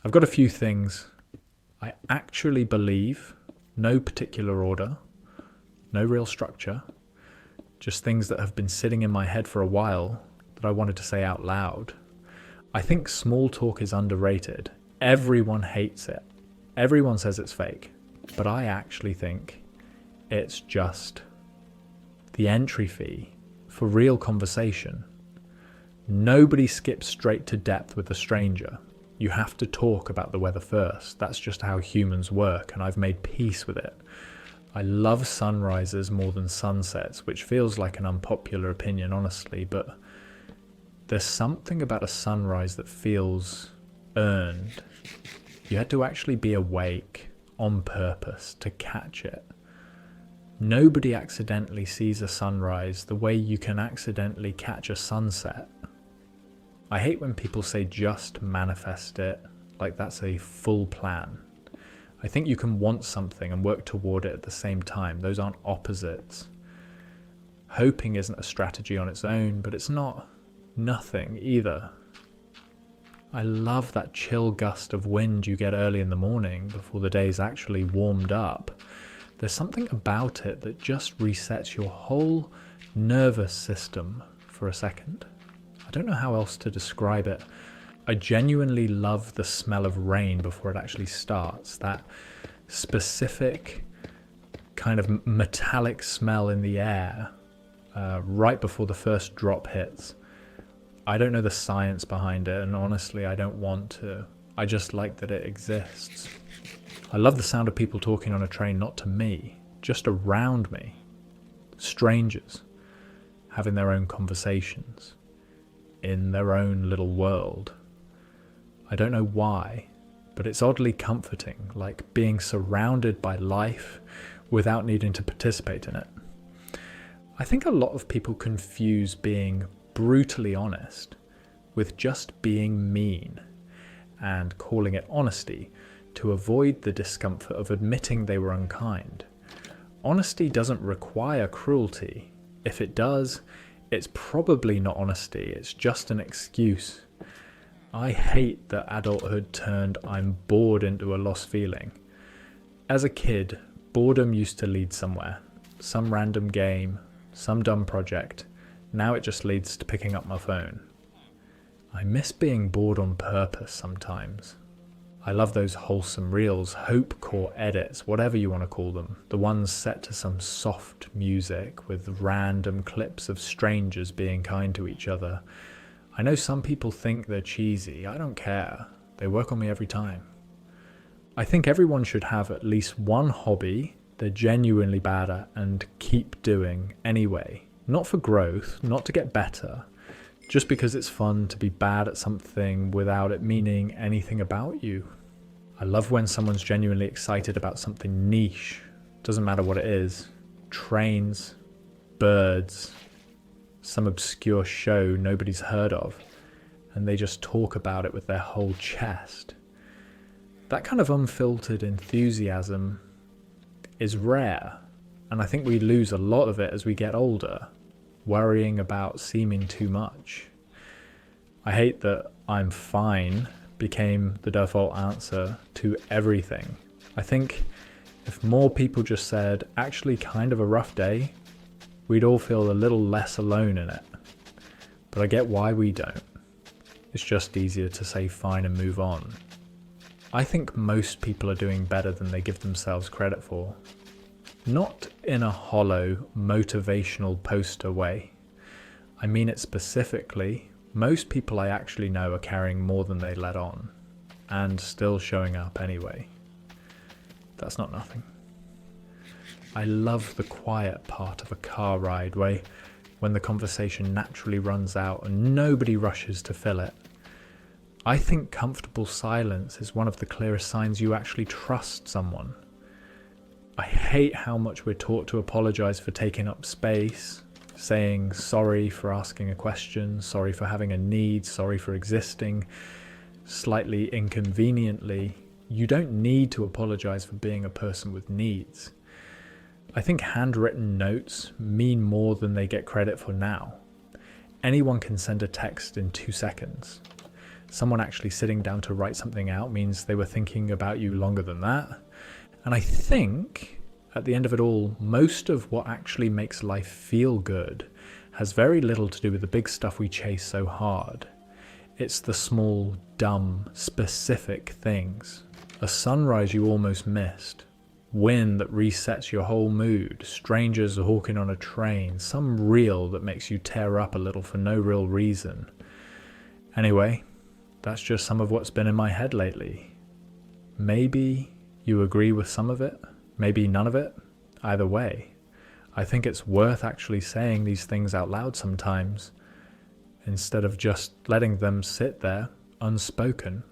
I've got a few things I actually believe, no particular order, no real structure, just things that have been sitting in my head for a while that I wanted to say out loud. I think small talk is underrated. Everyone hates it. Everyone says it's fake. But I actually think it's just the entry fee for real conversation. Nobody skips straight to depth with a stranger. You have to talk about the weather first. That's just how humans work, and I've made peace with it. I love sunrises more than sunsets, which feels like an unpopular opinion, honestly, but there's something about a sunrise that feels earned. You had to actually be awake on purpose to catch it. Nobody accidentally sees a sunrise the way you can accidentally catch a sunset. I hate when people say just manifest it, like that's a full plan. I think you can want something and work toward it at the same time. Those aren't opposites. Hoping isn't a strategy on its own, but it's not nothing either. I love that chill gust of wind you get early in the morning before the day's actually warmed up. There's something about it that just resets your whole nervous system for a second. I don't know how else to describe it. I genuinely love the smell of rain before it actually starts. That specific kind of metallic smell in the air right before the first drop hits. I don't know the science behind it, and honestly, I don't want to. I just like that it exists. I love the sound of people talking on a train, not to me, just around me. Strangers having their own conversations in their own little world. I don't know why, but it's oddly comforting, like being surrounded by life without needing to participate in it. I think a lot of people confuse being brutally honest with just being mean and calling it honesty to avoid the discomfort of admitting they were unkind. Honesty doesn't require cruelty. If it does, it's probably not honesty, it's just an excuse. I hate that adulthood turned I'm bored into a lost feeling. As a kid, boredom used to lead somewhere. Some random game, some dumb project. Now it just leads to picking up my phone. I miss being bored on purpose sometimes. I love those wholesome reels, hopecore edits, whatever you want to call them. The ones set to some soft music with random clips of strangers being kind to each other. I know some people think they're cheesy. I don't care. They work on me every time. I think everyone should have at least one hobby they're genuinely bad at and keep doing anyway. Not for growth, not to get better, just because it's fun to be bad at something without it meaning anything about you. I love when someone's genuinely excited about something niche. Doesn't matter what it is. Trains, birds, some obscure show nobody's heard of, and they just talk about it with their whole chest. That kind of unfiltered enthusiasm is rare, and I think we lose a lot of it as we get older, worrying about seeming too much. I hate that I'm fine became the default answer to everything. I think if more people just said, actually kind of a rough day, we'd all feel a little less alone in it. But I get why we don't. It's just easier to say fine and move on. I think most people are doing better than they give themselves credit for. Not in a hollow, motivational poster way. I mean it specifically. Most people I actually know are carrying more than they let on, and still showing up anyway. That's not nothing. I love the quiet part of a car ride when the conversation naturally runs out and nobody rushes to fill it. I think comfortable silence is one of the clearest signs you actually trust someone. I hate how much we're taught to apologize for taking up space, saying sorry for asking a question, sorry for having a need, sorry for existing. Slightly inconveniently, you don't need to apologize for being a person with needs. I think handwritten notes mean more than they get credit for now. Anyone can send a text in 2 seconds. someone actually sitting down to write something out means they were thinking about you longer than that. And I think at the end of it all, most of what actually makes life feel good has very little to do with the big stuff we chase so hard. It's the small, dumb, specific things. A sunrise you almost missed. Wind that resets your whole mood. Strangers hawking on a train. Some reel that makes you tear up a little for no real reason. Anyway, that's just some of what's been in my head lately. Maybe you agree with some of it, maybe none of it. Either way, I think it's worth actually saying these things out loud sometimes, instead of just letting them sit there unspoken